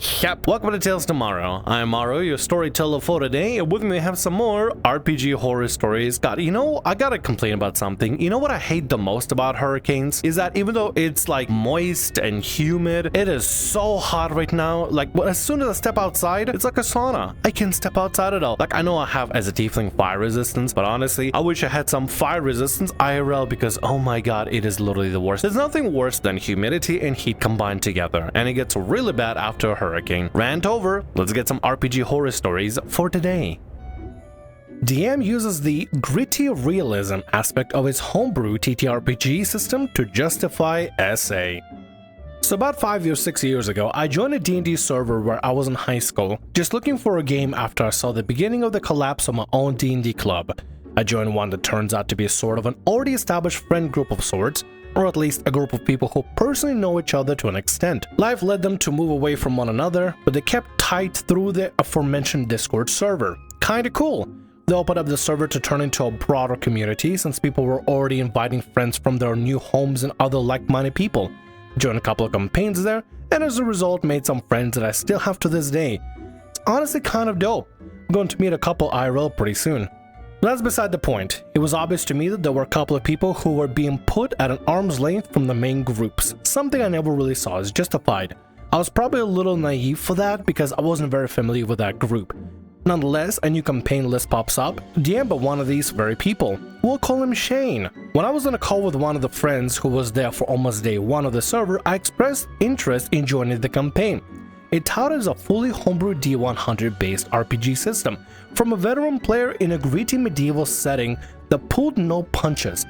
Yep, welcome to Tales Tomorrow. I'm Morrow, your storyteller for today, and with me we have some more RPG horror stories. God, I gotta complain about something. You know what I hate the most about hurricanes? Is that even though it's like moist and humid, it is so hot right now. Like, as soon as I step outside, it's like a sauna. I can't step outside at all. Like, I know I have as a tiefling fire resistance, but honestly, I wish I had some fire resistance IRL because, oh my god, it is literally the worst. There's nothing worse than humidity and heat combined together, and it gets really bad after a hurricane. Rant over, let's get some RPG horror stories for today. DM uses the gritty realism aspect of his homebrew TTRPG system to justify SA. So about 5 or 6 years ago, I joined a D&D server where I was in high school, just looking for a game after I saw the beginning of the collapse of my own D&D club. I joined one that turns out to be sort of an already established friend group of sorts, or at least a group of people who personally know each other to an extent. Life led them to move away from one another, but they kept tight through the aforementioned Discord server. Kinda cool. They opened up the server to turn into a broader community since people were already inviting friends from their new homes and other like-minded people. Joined a couple of campaigns there, and as a result made some friends that I still have to this day. It's honestly kind of dope. I'm going to meet a couple IRL pretty soon. That's beside the point. It was obvious to me that there were a couple of people who were being put at an arm's length from the main groups, something I never really saw as justified. I was probably a little naive for that because I wasn't very familiar with that group. Nonetheless, a new campaign list pops up, DM'd by one of these very people. We'll call him Shane. When I was on a call with one of the friends who was there for almost day one of the server, I expressed interest in joining the campaign. It touted as a fully homebrew D100 based RPG system from a veteran player in a gritty medieval setting that pulled no punches.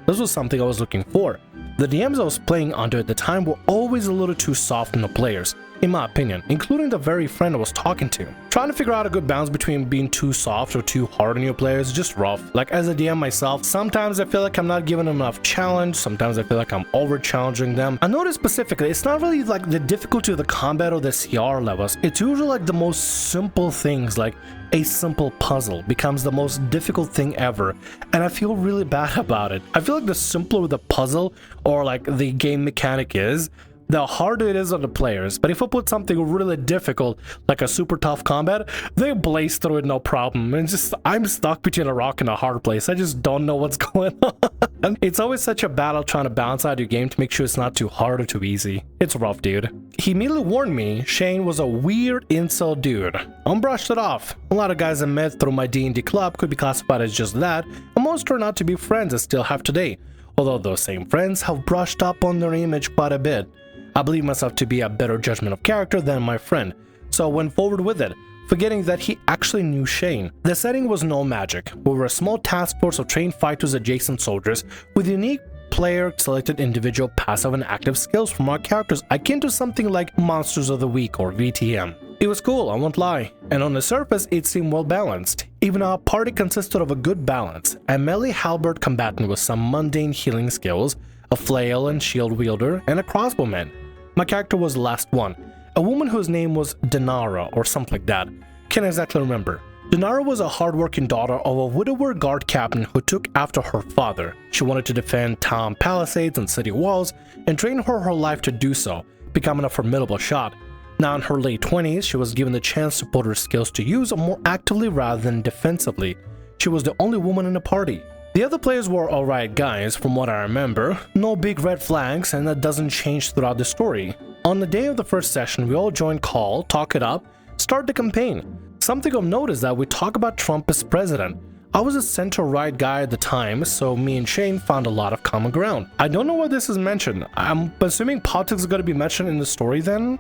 This was something I was looking for. The DMs I was playing under at the time were always a little too soft on the players, in my opinion, including the very friend I was talking to. Trying to figure out a good balance between being too soft or too hard on your players is just rough. Like, as a DM myself, sometimes I feel like I'm not giving them enough challenge, sometimes I feel like I'm over challenging them. I noticed specifically, it's not really like the difficulty of the combat or the CR levels, it's usually like the most simple things, like a simple puzzle becomes the most difficult thing ever, and I feel really bad about it. I feel like the simpler the puzzle or like the game mechanic is, the harder it is on the players. But if I put something really difficult, like a super tough combat, they blaze through it no problem. And I'm stuck between a rock and a hard place. I just don't know what's going on. It's always such a battle trying to balance out your game to make sure it's not too hard or too easy. It's rough, dude. He immediately warned me Shane was a weird incel dude. I brushed it off. A lot of guys I met through my D&D club could be classified as just that, and most turned out to be friends I still have today. Although those same friends have brushed up on their image quite a bit. I believe myself to be a better judgment of character than my friend, so I went forward with it, forgetting that he actually knew Shane. The setting was no magic. We were a small task force of trained fighters adjacent soldiers with unique player-selected individual passive and active skills from our characters akin to something like Monsters of the Week or VTM. It was cool, I won't lie, and on the surface it seemed well balanced. Even our party consisted of a good balance, a melee halberd combatant with some mundane healing skills, a flail and shield wielder, and a crossbowman. My character was the last one, a woman whose name was Denara or something like that. Can't exactly remember. Denara was a hardworking daughter of a widower guard captain who took after her father. She wanted to defend town palisades and city walls and trained her life to do so, becoming a formidable shot. Now in her late 20s, she was given the chance to put her skills to use more actively rather than defensively. She was the only woman in the party. The other players were alright guys, from what I remember, no big red flags, and that doesn't change throughout the story. On the day of the first session, we all joined call, talk it up, start the campaign. Something of note is that we talk about Trump as president. I was a center-right guy at the time, so me and Shane found a lot of common ground. I don't know why this is mentioned. I'm assuming politics is going to be mentioned in the story then?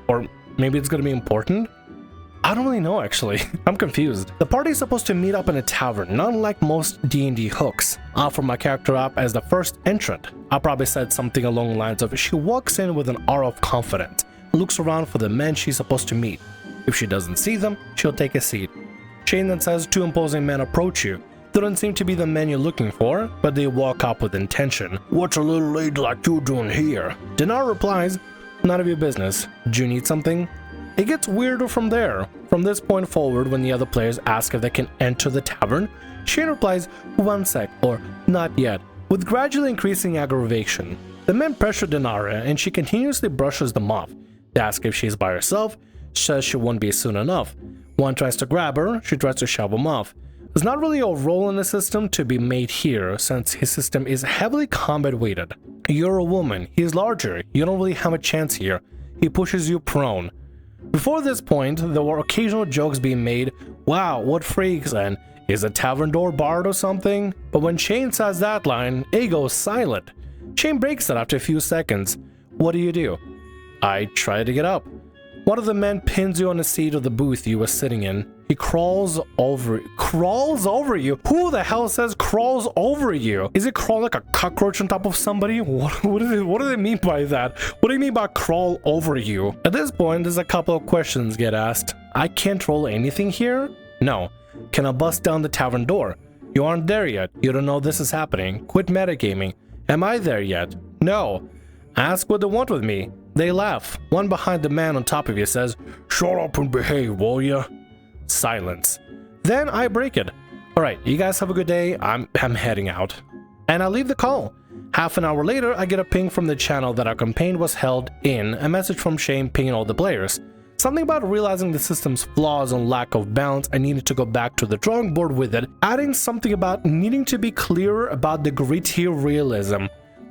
Or maybe it's going to be important? I don't really know actually. I'm confused. The party is supposed to meet up in a tavern, not unlike most D&D hooks. I offer my character up as the first entrant. I probably said something along the lines of she walks in with an aura of confidence, looks around for the men she's supposed to meet. If she doesn't see them, she'll take a seat. Shane then says two imposing men approach you. They don't seem to be the men you're looking for, but they walk up with intention. What's a little lady like you doing here? Dinar replies, none of your business. Do you need something? It gets weirder from there. From this point forward, when the other players ask if they can enter the tavern, Shane replies, one sec, or not yet, with gradually increasing aggravation. The men pressure Denara and she continuously brushes them off. They ask if she's by herself. says she won't be soon enough. One tries to grab her, she tries to shove him off. There's not really a role in the system to be made here, since his system is heavily combat weighted. You're a woman, he's larger, you don't really have a chance here. He pushes you prone. Before this point, there were occasional jokes being made, wow, what freaks, and is a tavern door barred or something? But when Shane says that line, it goes silent. Shane breaks it after a few seconds. What do? I try to get up. One of the men pins you on the seat of the booth you were sitting in. He crawls over you? Who the hell says crawls over you? Is it crawl like a cockroach on top of somebody? What do they mean by that? What do you mean by crawl over you? At this point, there's a couple of questions get asked. I can't roll anything here? No. Can I bust down the tavern door? You aren't there yet. You don't know this is happening. Quit metagaming. Am I there yet? No. Ask what they want with me. They laugh. One behind the man on top of you says, shut up and behave, will ya? Silence. Then I break it. Alright, you guys have a good day. I'm heading out. And I leave the call. Half an hour later, I get a ping from the channel that our campaign was held in, a message from Shane pinging all the players. Something about realizing the system's flaws and lack of balance, I needed to go back to the drawing board with it, adding something about needing to be clearer about the gritty realism.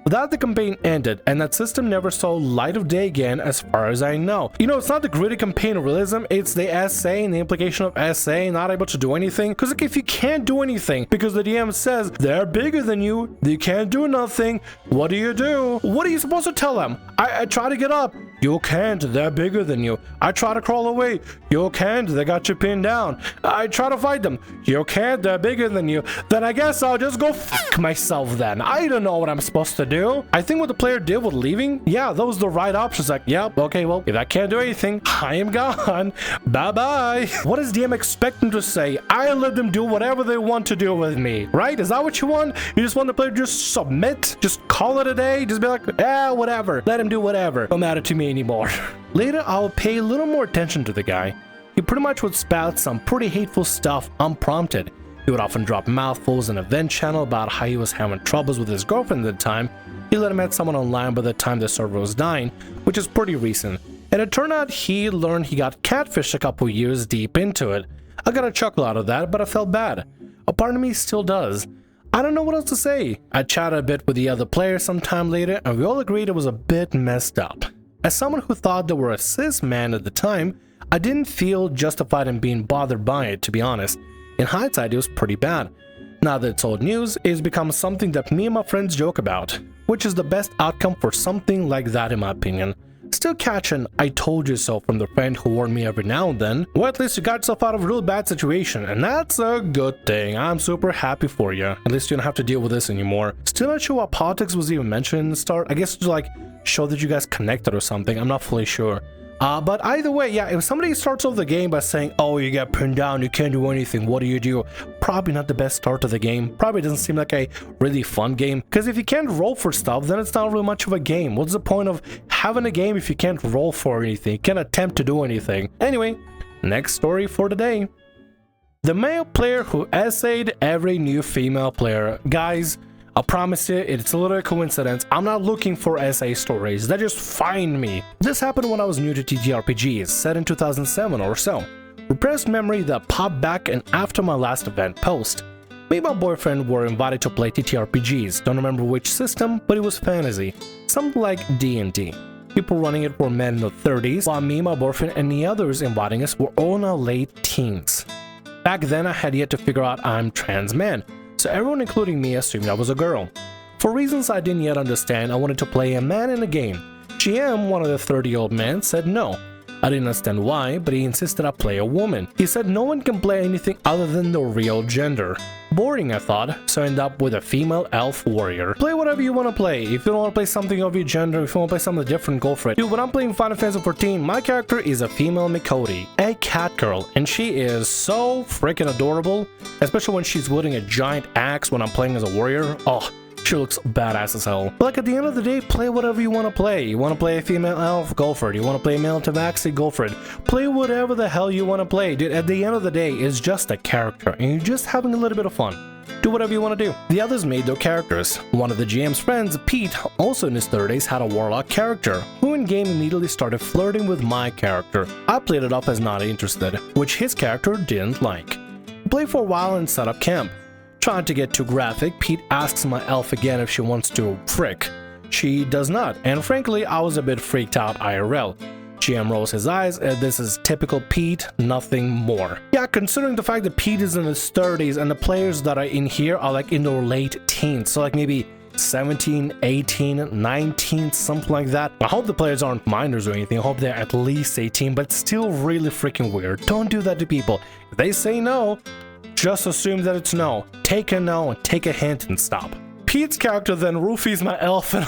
That the campaign ended, and that system never saw light of day again as far as I know. You know, it's not the gritty campaign realism, it's the SA and the implication of SA not able to do anything. Because like, if you can't do anything because the DM says they're bigger than you can't do nothing, what do? What are you supposed to tell them? I try to get up. You can't, they're bigger than you. I try to crawl away. You can't, they got you pinned down. I try to fight them. You can't, they're bigger than you. Then I guess I'll just go fuck myself then. I don't know what I'm supposed to do. I think what the player did with leaving, yeah, those are the right options. Like, yep, okay, well, if I can't do anything, I am gone. Bye-bye. What does DM expect them to say? I let them do whatever they want to do with me, right? Is that what you want? You just want the player to just submit? Just call it a day? Just be like, whatever. Let him do whatever. Don't matter to me anymore. Later, I'll pay a little more attention to the guy. He pretty much would spout some pretty hateful stuff unprompted. He would often drop mouthfuls in a vent channel about how he was having troubles with his girlfriend at the time. He let him met someone online by the time the server was dying, which is pretty recent. And it turned out he learned he got catfished a couple years deep into it. I got a chuckle out of that, but I felt bad. A part of me still does. I don't know what else to say. I chatted a bit with the other players sometime later, and we all agreed it was a bit messed up. As someone who thought they were a cis man at the time, I didn't feel justified in being bothered by it, to be honest. In hindsight, it was pretty bad. Now that it's old news, it's become something that me and my friends joke about, which is the best outcome for something like that in my opinion. Still catch an I told you so from the friend who warned me every now and then. Well, at least you got yourself out of a real bad situation, and that's a good thing. I'm super happy for you. At least you don't have to deal with this anymore. Still not sure why politics was even mentioned in the start. I guess to like show that you guys connected or something. I'm not fully sure. But either way, yeah, if somebody starts off the game by saying, oh, you get pinned down, you can't do anything, what do? Probably not the best start to the game. Probably doesn't seem like a really fun game. Because if you can't roll for stuff, then it's not really much of a game. What's the point of having a game if you can't roll for anything, you can't attempt to do anything? Anyway, next story for today. The male player who essayed every new female player. Guys, I promise you, it's a little coincidence. I'm not looking for SA stories, they just find me. This happened when I was new to TTRPGs, set in 2007 or so. Repressed memory that popped back and after my last event post. Me and my boyfriend were invited to play TTRPGs, don't remember which system, but it was fantasy. Something like D&D. People running it were men in their 30s, while me, my boyfriend, and the others inviting us were all in our late teens. Back then I had yet to figure out I'm trans man. So everyone including me assumed I was a girl. For reasons I didn't yet understand, I wanted to play a man in the game. GM, one of the 30-year-old men, said no. I didn't understand why, but he insisted I play a woman. He said no one can play anything other than the real gender. Boring, I thought, so I ended up with a female elf warrior. Play whatever you want to play. If you don't want to play something of your gender, if you want to play something different, go for it. Dude, when I'm playing Final Fantasy XIV, my character is a female Mikoti, a cat girl, and she is so freaking adorable, especially when she's wielding a giant axe when I'm playing as a warrior. Oh, she looks badass as hell. But like at the end of the day, play whatever you want to play. You want to play a female elf? Go for it. You want to play a male Tabaxi? Go for it. Play whatever the hell you want to play. Dude, at the end of the day, it's just a character and you're just having a little bit of fun. Do whatever you want to do. The others made their characters. One of the GM's friends, Pete, also in his 30s, had a warlock character, who in-game immediately started flirting with my character. I played it off as not interested, which his character didn't like. We played for a while and set up camp. Trying to get too graphic, Pete asks my elf again if she wants to frick. She does not, and frankly, I was a bit freaked out IRL. GM rolls his eyes, this is typical Pete, nothing more. Yeah, considering the fact that Pete is in his 30s and the players that are in here are like in their late teens, so like maybe 17, 18, 19, something like that. I hope the players aren't minors or anything, I hope they're at least 18, but it's still really freaking weird. Don't do that to people. If they say no, just assume that it's no. Take a no and take a hint and stop. Pete's character then roofies my elf and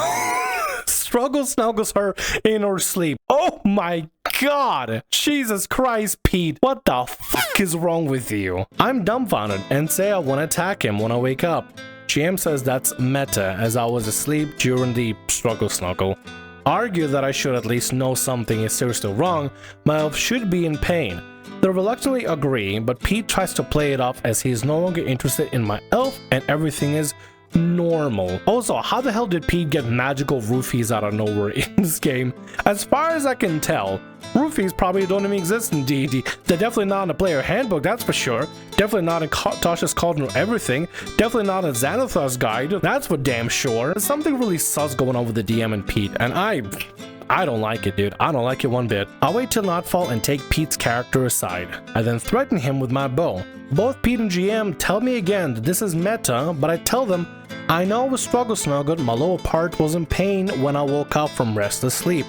snuggles her in her sleep. Oh my god! Jesus Christ, Pete, what the fuck is wrong with you? I'm dumbfounded and say I want to attack him when I wake up. GM says that's meta, as I was asleep during the snuggle. Argue that I should at least know something is seriously wrong, my elf should be in pain. They reluctantly agree, but Pete tries to play it off as he is no longer interested in my elf and everything is normal. Also, how the hell did Pete get magical roofies out of nowhere in this game? As far as I can tell, roofies probably don't even exist in D&D. They're definitely not in a player handbook, that's for sure. Definitely not in Tasha's Cauldron or everything. Definitely not in Xanathar's guide, that's for damn sure. There's something really sus going on with the DM and Pete, and I don't like it, dude. I don't like it one bit. I wait till nightfall and take Pete's character aside. I then threaten him with my bow. Both Pete and GM tell me again that this is meta, but I tell them I know with snuggled, my lower part was in pain when I woke up from restless sleep.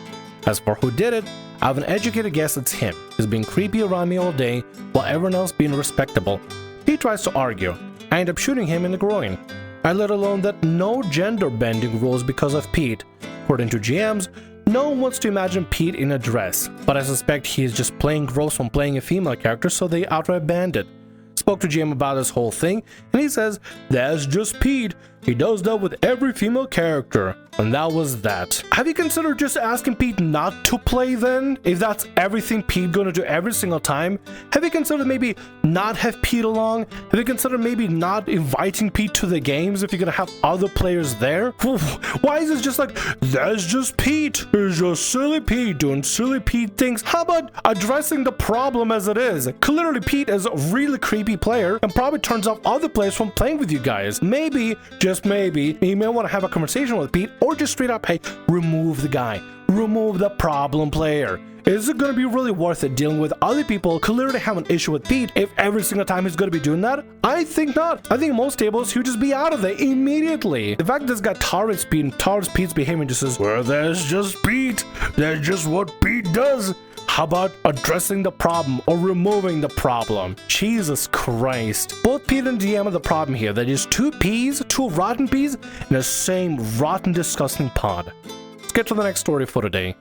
As for who did it, I have an educated guess it's him. He's been creepy around me all day, while everyone else being respectable. He tries to argue. I end up shooting him in the groin. I let alone that no gender bending rules because of Pete. According to GMs, no one wants to imagine Pete in a dress, but I suspect he is just playing gross when playing a female character, so they outright banned it. Spoke to GM about this whole thing, and he says, that's just Pete. He does that with every female character. And that was that. Have you considered just asking Pete not to play then? If that's everything Pete gonna do every single time? Have you considered maybe not have Pete along? Have you considered maybe not inviting Pete to the games if you're gonna have other players there? Why is it just like, that's just Pete? It's just silly Pete doing silly Pete things. How about addressing the problem as it is? Clearly Pete is a really creepy player and probably turns off other players from playing with you guys. Maybe, just maybe, you may want to have a conversation with Pete, or just straight up, hey, remove the guy, remove the problem player. Is it going to be really worth it dealing with other people clearly have an issue with Pete if every single time he's going to be doing that? I think not. I think most tables he'll just be out of there immediately. The fact that this guy tolerates Pete and tolerates Pete's behavior just says, well, that's just Pete. That's just what Pete does. How about addressing the problem or removing the problem? Jesus Christ. Both Pete and DM are the problem here. That is two rotten peas in the same rotten, disgusting pod. Let's get to the next story for today.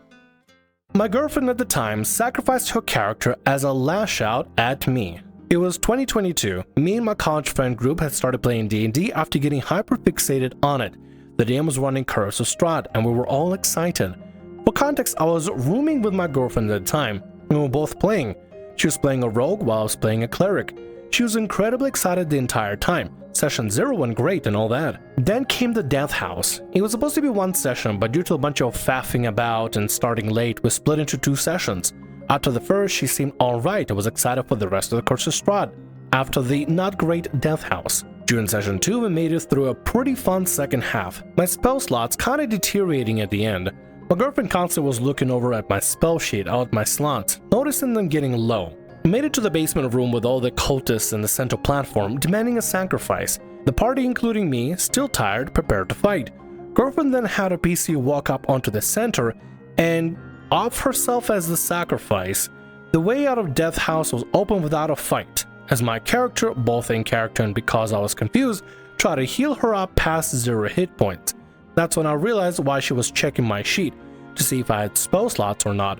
My girlfriend at the time sacrificed her character as a lash-out at me. It was 2022. Me and my college friend group had started playing D&D after getting hyper-fixated on it. The DM was running Curse of Strahd, and we were all excited. For context, I was rooming with my girlfriend at the time, and we were both playing. She was playing a rogue while I was playing a cleric. She was incredibly excited the entire time. Session 0 went great and all that. Then came the Death House. It was supposed to be one session, but due to a bunch of faffing about and starting late, we split into 2 sessions. After the first, she seemed alright and was excited for the rest of the Curse of Strahd. After the not great Death House. During session 2, we made it through a pretty fun second half. My spell slots kinda deteriorating at the end. My girlfriend constantly was looking over at my spell sheet out of my slots, noticing them getting low. We made it to the basement room with all the cultists in the center platform, demanding a sacrifice. The party, including me, still tired, prepared to fight. Girlfriend then had a PC walk up onto the center and offer herself as the sacrifice. The way out of Death House was open without a fight, as my character, both in character and because I was confused, tried to heal her up past 0 hit points. That's when I realized why she was checking my sheet, to see if I had spell slots or not.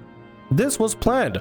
This was planned.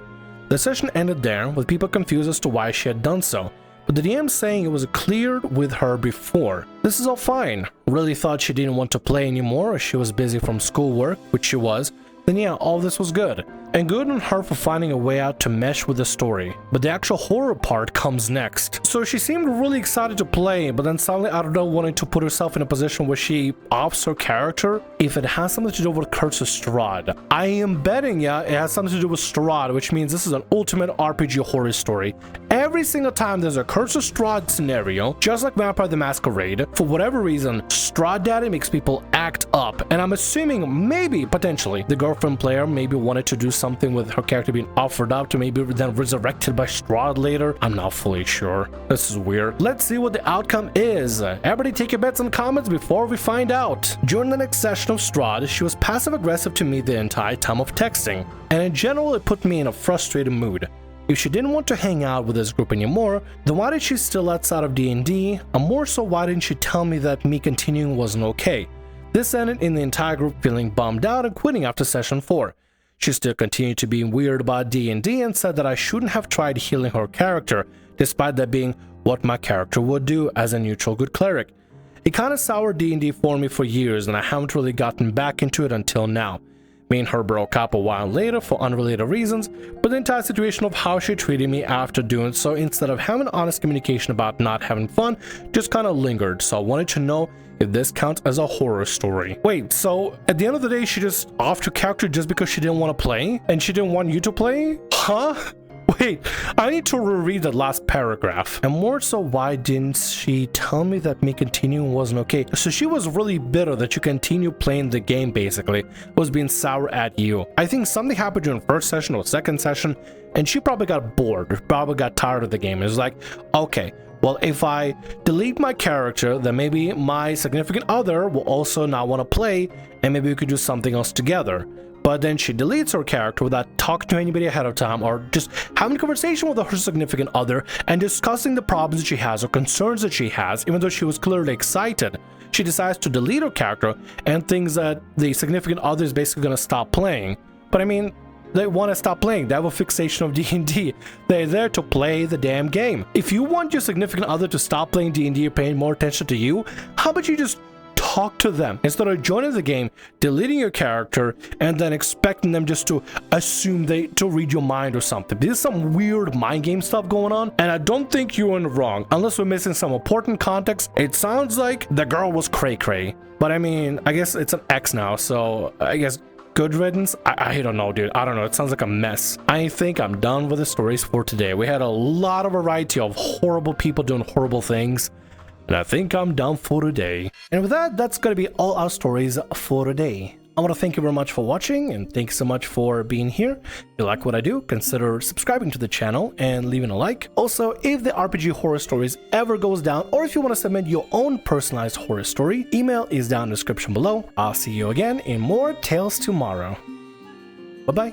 The session ended there, with people confused as to why she had done so, but the DM saying it was cleared with her before. This is all fine. Really thought she didn't want to play anymore or she was busy from schoolwork, which she was, then yeah, all this was good. and good on her for finding a way out to mesh with the story. But the actual horror part comes next. So she seemed really excited to play, but then suddenly out of nowhere wanting to put herself in a position where she opts her character if it has something to do with Curse of Strahd. I am betting, yeah, it has something to do with Strahd, which means this is an ultimate RPG horror story. Every single time there's a Curse of Strahd scenario, just like Vampire the Masquerade, for whatever reason, Strahd Daddy makes people act up. And I'm assuming, maybe, potentially, the girlfriend player maybe wanted to do something with her character being offered up to maybe then resurrected by Strahd later. I'm not fully sure. This is weird. Let's see what the outcome is. Everybody take your bets and comments before we find out. During the next session of Strahd, she was passive-aggressive to me the entire time of texting, and in general it put me in a frustrated mood. If she didn't want to hang out with this group anymore, then why did she still outside of D&D? And more so, why didn't she tell me that me continuing wasn't okay? This ended in the entire group feeling bummed out and quitting after session 4. She still continued to be weird about D&D and said that I shouldn't have tried healing her character, despite that being what my character would do as a neutral good cleric. It kinda soured D&D for me for years, and I haven't really gotten back into it until now. Me and her broke up a while later for unrelated reasons, but the entire situation of how she treated me after doing so, instead of having honest communication about not having fun, just kinda lingered. So I wanted to know if this counts as a horror story. Wait, so at the end of the day, she just offed her character just because she didn't want to play? And she didn't want you to play? Huh? Wait, I need to reread the last paragraph. And more so, why didn't she tell me that me continuing wasn't okay? So she was really bitter that you continue playing the game, basically. Was being sour at you. I think something happened during first session or second session, and she probably got bored, probably got tired of the game. It was like, okay, well, if I delete my character, then maybe my significant other will also not want to play, and maybe we could do something else together. But then she deletes her character without talking to anybody ahead of time, or just having a conversation with her significant other and discussing the problems that she has or concerns that she has, even though she was clearly excited. She decides to delete her character and thinks that the significant other is basically going to stop playing. But I mean, they want to stop playing. They have a fixation of D&D. They're there to play the damn game. If you want your significant other to stop playing D&D or paying more attention to you, how about you just talk to them instead of joining the game, deleting your character, and then expecting them just to assume to read your mind or something. There's some weird mind game stuff going on, and I don't think you're in the wrong unless we're missing some important context. It sounds like the girl was cray-cray, but I mean, I guess it's an ex now, so I guess good riddance. I don't know, dude. I don't know. It sounds like a mess. I think I'm done with the stories for today. We had a lot of variety of horrible people doing horrible things, and I think I'm done for today. And with that, that's gonna be all our stories for today. I want to thank you very much for watching, and thanks so much for being here. If you like what I do, consider subscribing to the channel and leaving a like. Also, if the RPG Horror Stories ever goes down, or if you want to submit your own personalized horror story, email is down in the description below. I'll see you again in more Tales Tomorrow. Bye-bye.